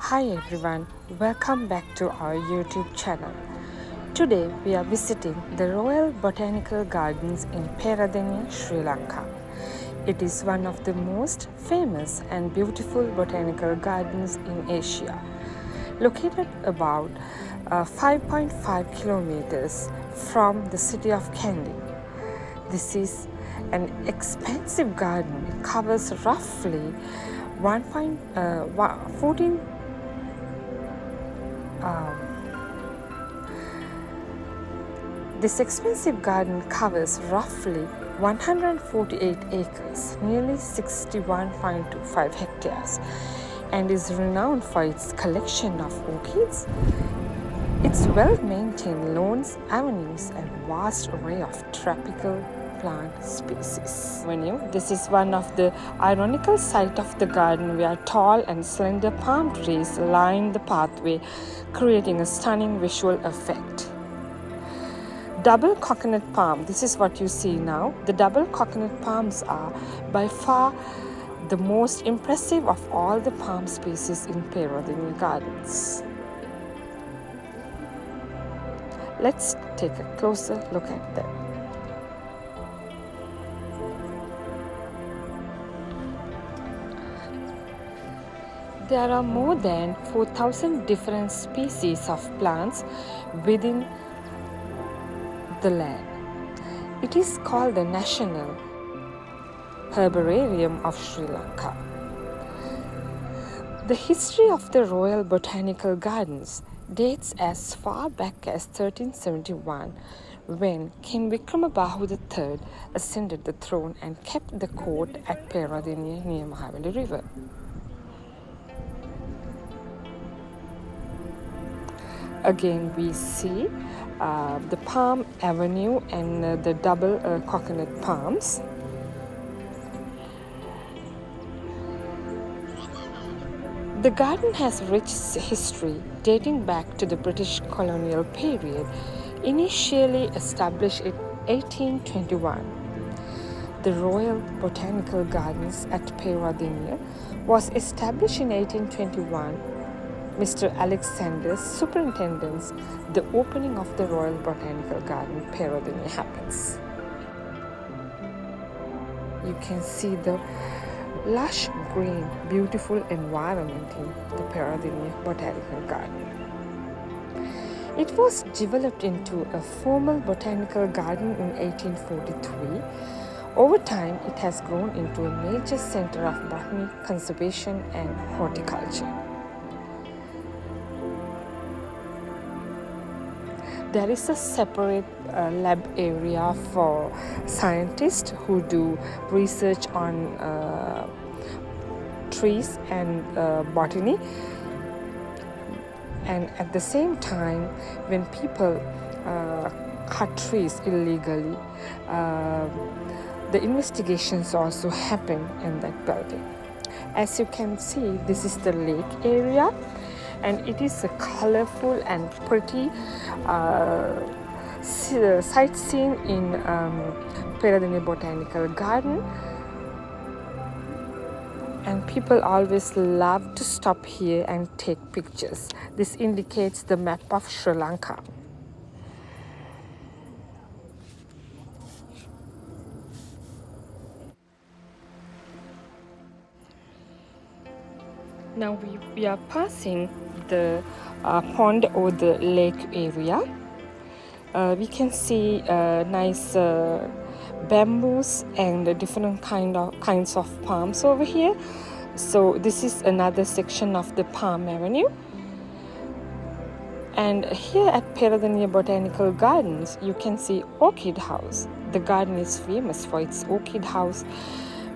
Hi everyone, welcome back to our YouTube channel. Today we are visiting the Royal Botanical Gardens in Peradeniya, Sri Lanka. It is one of the most famous and beautiful botanical gardens in Asia, located about 5.5 kilometers from the city of Kandy. This is an expansive garden, covers roughly 14 This expansive garden covers roughly 148 acres, nearly 61.25 hectares, and is renowned for its collection of orchids, its well-maintained lawns, avenues, and vast array of tropical plant species. This is one of the ironical sight of the garden where tall and slender palm trees line the pathway, creating a stunning visual effect. Double coconut palm, this is what you see now. The double coconut palms are by far the most impressive of all the palm species in Peradeniya Gardens. Let's take a closer look at them. There are more than 4,000 different species of plants within the land. It is called the National Herbarium of Sri Lanka. The history of the Royal Botanical Gardens dates as far back as 1371, when King Vikramabahu III ascended the throne and kept the court at Peradeniya near Mahaweli River. Again, we see the palm avenue and the double coconut palms. The garden has rich history dating back to the British colonial period, initially established in 1821. The Royal Botanical Gardens at Peradeniya was established in 1821. Mr. Alexander's superintendence, the opening of the Royal Botanical Garden Peradeniya happens. You can see the lush green, beautiful environment in the Peradeniya Botanical Garden. It was developed into a formal botanical garden in 1843. Over time, it has grown into a major center of botany, conservation, and horticulture. There is a separate lab area for scientists who do research on trees and botany. And at the same time, when people cut trees illegally, the investigations also happen in that building. As you can see, this is the lake area, and it is a colorful and pretty sightseeing in Peradeniya Botanical Garden, and people always love to stop here and take pictures. This indicates the map of Sri Lanka. Now we are passing the pond or the lake area. We can see nice bamboos and different kinds of palms over here. So this is another section of the Palm Avenue. And here at Peradeniya Botanical Gardens, you can see Orchid House. The garden is famous for its orchid house,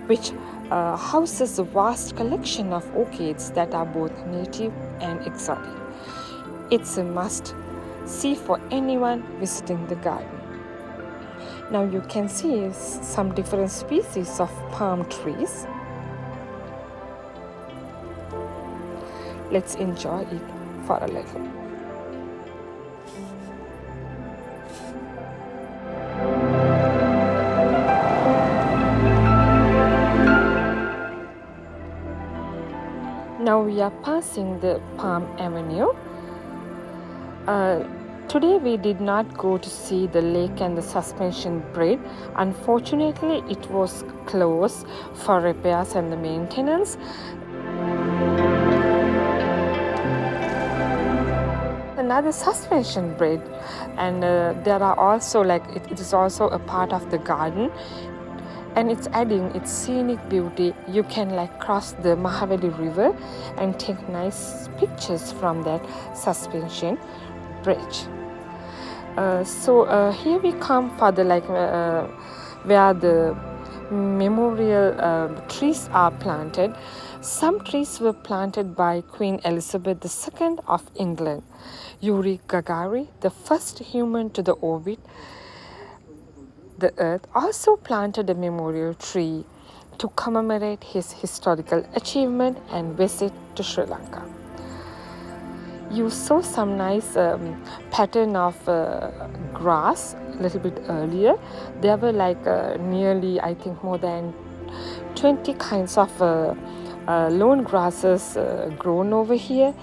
which houses a vast collection of orchids that are both native and exotic. It's a must-see for anyone visiting the garden. Now you can see some different species of palm trees. Let's enjoy it for a little. Now Now we are passing the Palm Avenue. Today we did not go to see the lake and the suspension bridge. Unfortunately, it was closed for repairs and the maintenance. Another suspension bridge, and there are also it is also a part of the garden, and it's adding its scenic beauty. You can cross the Mahaweli River and take nice pictures from that suspension bridge. So here we come for the where the memorial trees are planted. Some trees were planted by Queen Elizabeth II of England. Yuri Gagarin, the first human to orbit the Earth, also planted a memorial tree to commemorate his historical achievement and visit to Sri Lanka. You saw some nice pattern of grass a little bit earlier. There were nearly, I think, more than 20 kinds of lawn grasses grown over here.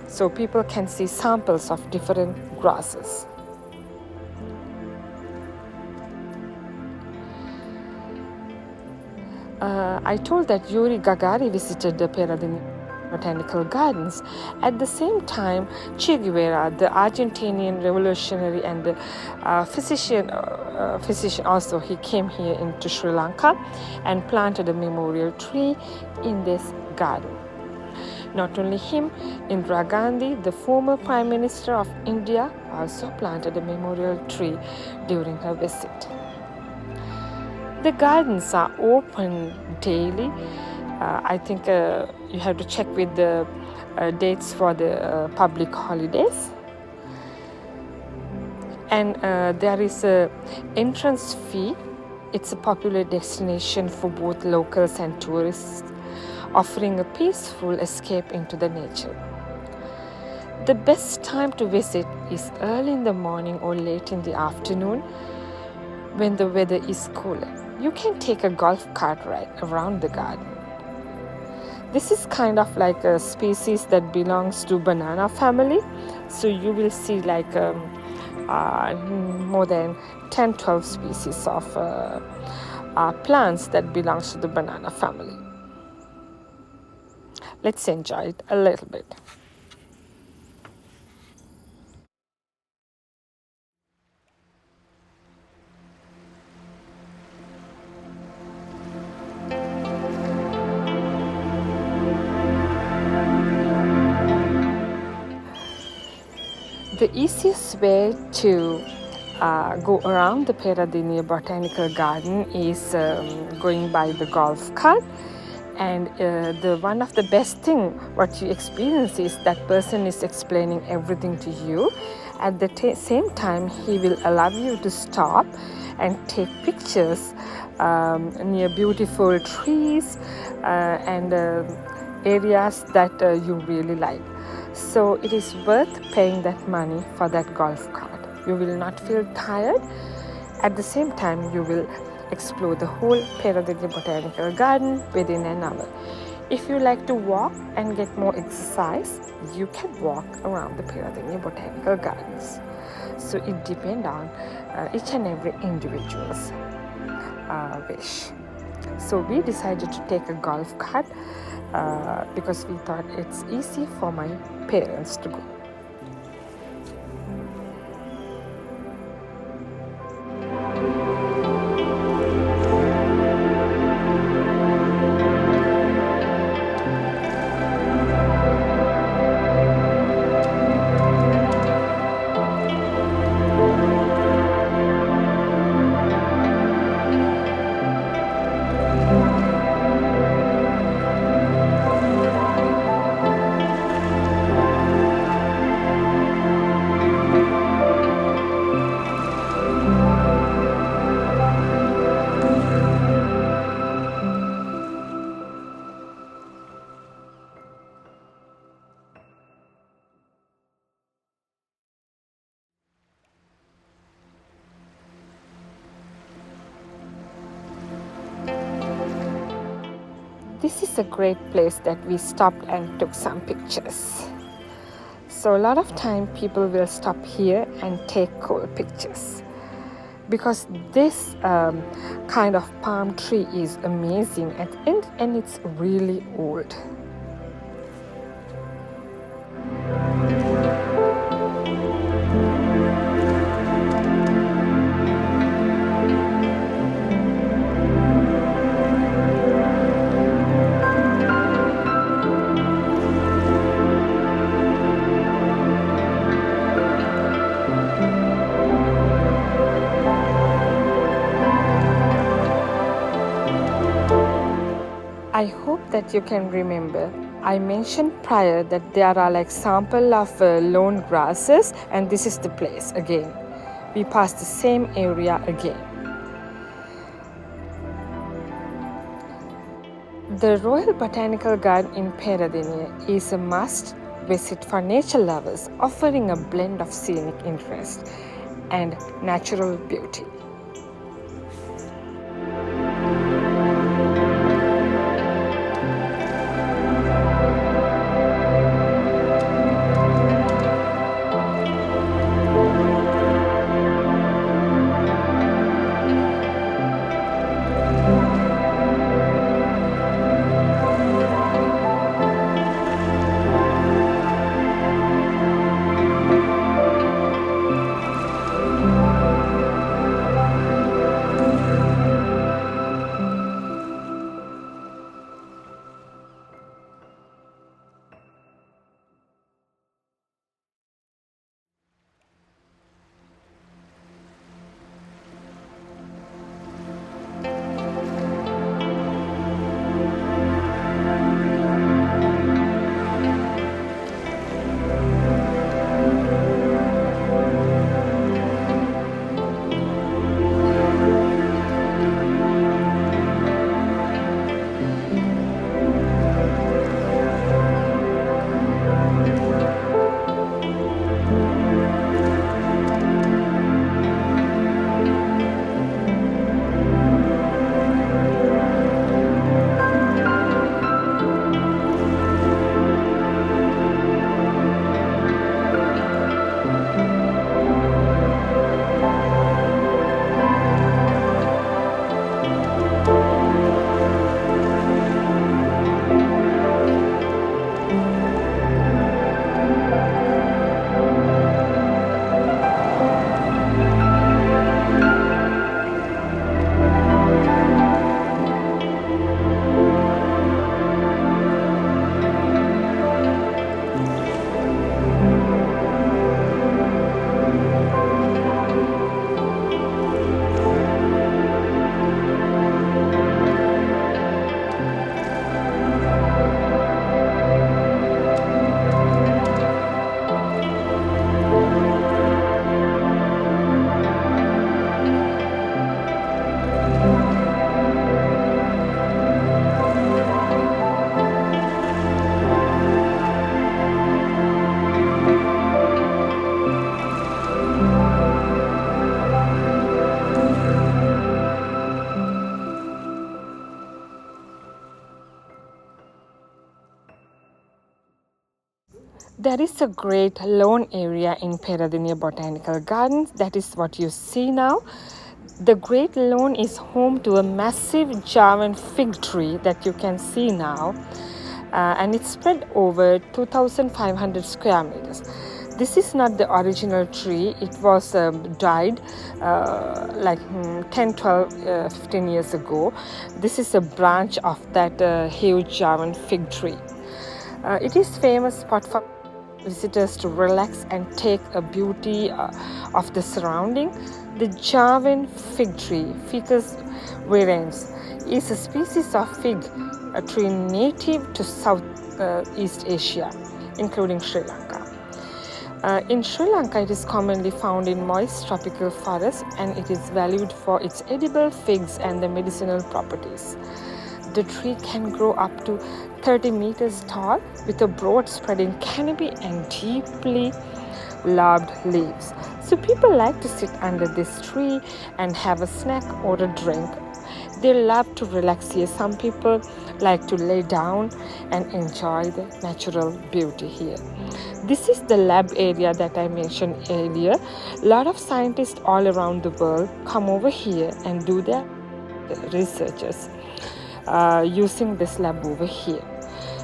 So people can see samples of different grasses. I told that Yuri Gagarin visited the Peradeniya Botanical Gardens. At the same time, Che Guevara, the Argentinian revolutionary and the physician also, he came here into Sri Lanka and planted a memorial tree in this garden. Not only him, Indira Gandhi, the former Prime Minister of India, also planted a memorial tree during her visit. The gardens are open daily. I think you have to check with the dates for the public holidays. And there is an entrance fee. It's a popular destination for both locals and tourists, offering a peaceful escape into the nature. The best time to visit is early in the morning or late in the afternoon when the weather is cooler. You can take a golf cart ride around the garden. This is kind of like a species that belongs to banana family. So you will see more than 10-12 species of plants that belongs to the banana family. Let's enjoy it a little bit. The easiest way to go around the Peradeniya Botanical Garden is going by the golf cart. And the one of the best thing what you experience is that person is explaining everything to you. At the same time, he will allow you to stop and take pictures near beautiful trees and areas that you really like. So it is worth paying that money for that golf cart. You will not feel tired. At the same time, you will explore the whole Peradeniya Botanical Garden within an hour. If you like to walk and get more exercise, you can walk around the Peradeniya Botanical Gardens. So it depends on each and every individual's wish. So we decided to take a golf cart because we thought it's easy for my parents to go. this is a great place that we stopped and took some pictures. So a lot of time people will stop here and take cool pictures, because this kind of palm tree is amazing and it's really old. I hope that you can remember, I mentioned prior that there are like sample of lawn grasses, and this is the place again. We passed the same area again. The Royal Botanical Garden in Peradeniya is a must visit for nature lovers, offering a blend of scenic interest and natural beauty. There is a great lawn area in Peradeniya Botanical Gardens. That is what you see now. The great lawn is home to a massive Javan fig tree that you can see now, and it's spread over 2,500 square meters. This is not the original tree. It was died like 10, 12, 15 years ago. This is a branch of that huge Javan fig tree. It is famous spot for visitors to relax and take a beauty of the surrounding. The Javan fig tree, Ficus virens, is a species of fig tree native to Southeast Asia, including Sri Lanka. In Sri Lanka, it is commonly found in moist tropical forests, and it is valued for its edible figs and the medicinal properties. The tree can grow up to 30 meters tall with a broad spreading canopy and deeply lobed leaves. So people like to sit under this tree and have a snack or a drink. They love to relax here. Some people like to lay down and enjoy the natural beauty here. This is the lab area that I mentioned earlier. A lot of scientists all around the world come over here and do their researches using this lab over here.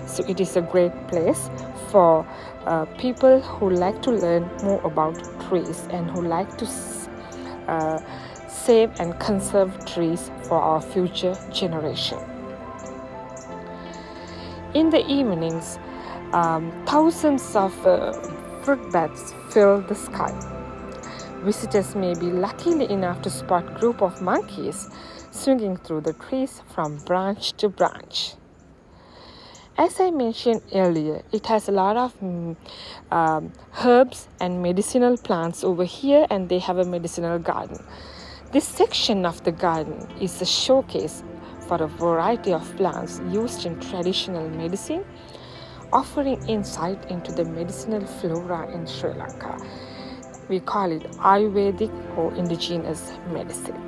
So it is a great place for people who like to learn more about trees and who like to save and conserve trees for our future generation. In the evenings, thousands of fruit bats fill the sky. Visitors may be lucky enough to spot a group of monkeys swinging through the trees from branch to branch. As I mentioned earlier, it has a lot of herbs and medicinal plants over here, and they have a medicinal garden. This section of the garden is a showcase for a variety of plants used in traditional medicine, offering insight into the medicinal flora in Sri Lanka. We call it Ayurvedic or indigenous medicine.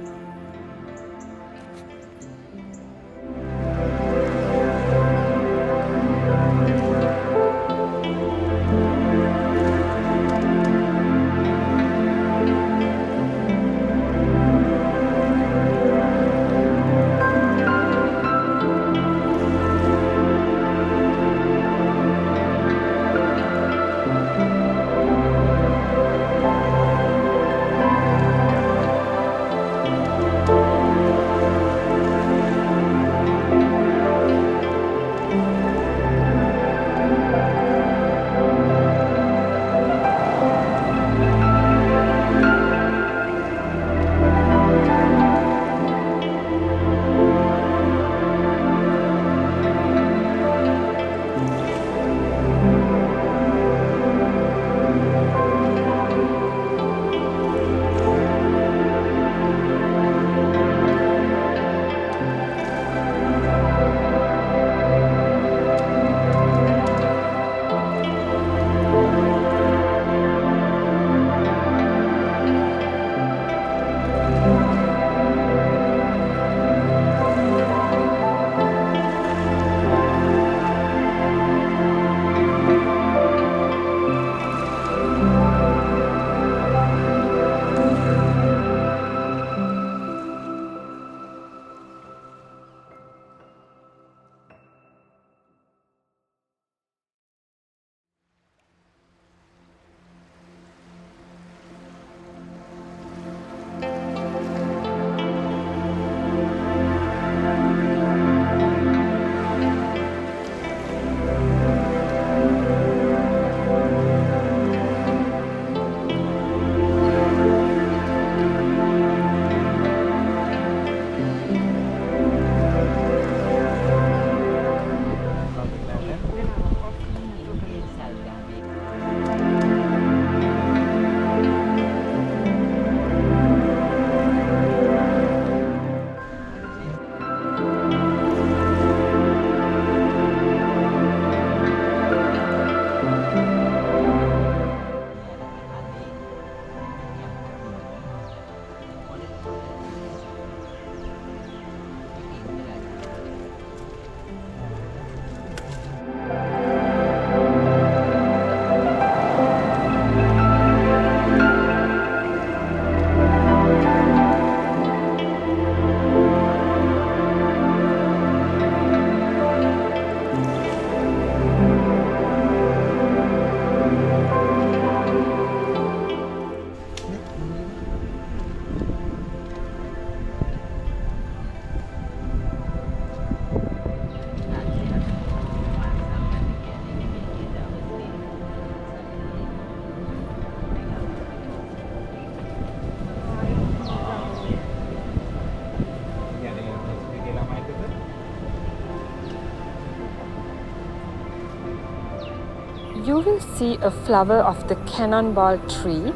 You will see a flower of the cannonball tree.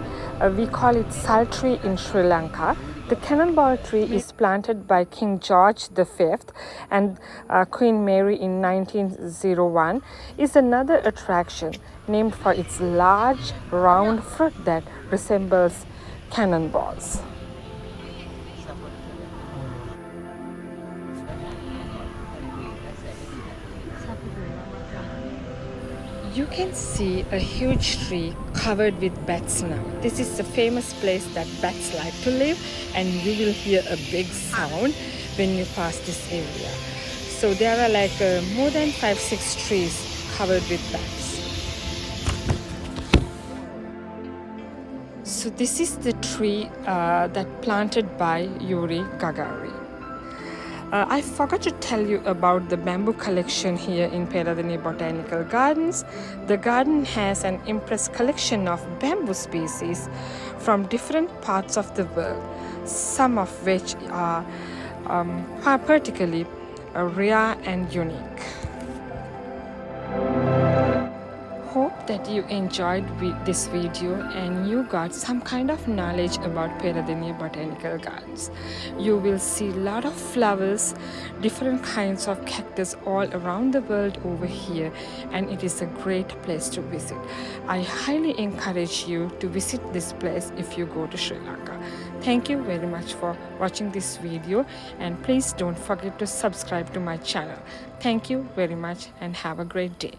We call it saltree in Sri Lanka. The cannonball tree is planted by King George V and Queen Mary in 1901. Is another attraction named for its large round fruit that resembles cannonballs. You can see a huge tree covered with bats now. This is a famous place that bats like to live, and you will hear a big sound when you pass this area. So there are like more than 5-6 trees covered with bats. So this is the tree that planted by Yuri Gagarin. I forgot to tell you about the bamboo collection here in Peradeniya Botanical Gardens. The garden has an impressive collection of bamboo species from different parts of the world, some of which are particularly rare and unique. Hope that you enjoyed this video and you got some kind of knowledge about Peradeniya Botanical Gardens. You will see a lot of flowers, different kinds of cactus all around the world over here, and it is a great place to visit. I highly encourage you to visit this place if you go to Sri Lanka. Thank you very much for watching this video, and please don't forget to subscribe to my channel. Thank you very much and have a great day.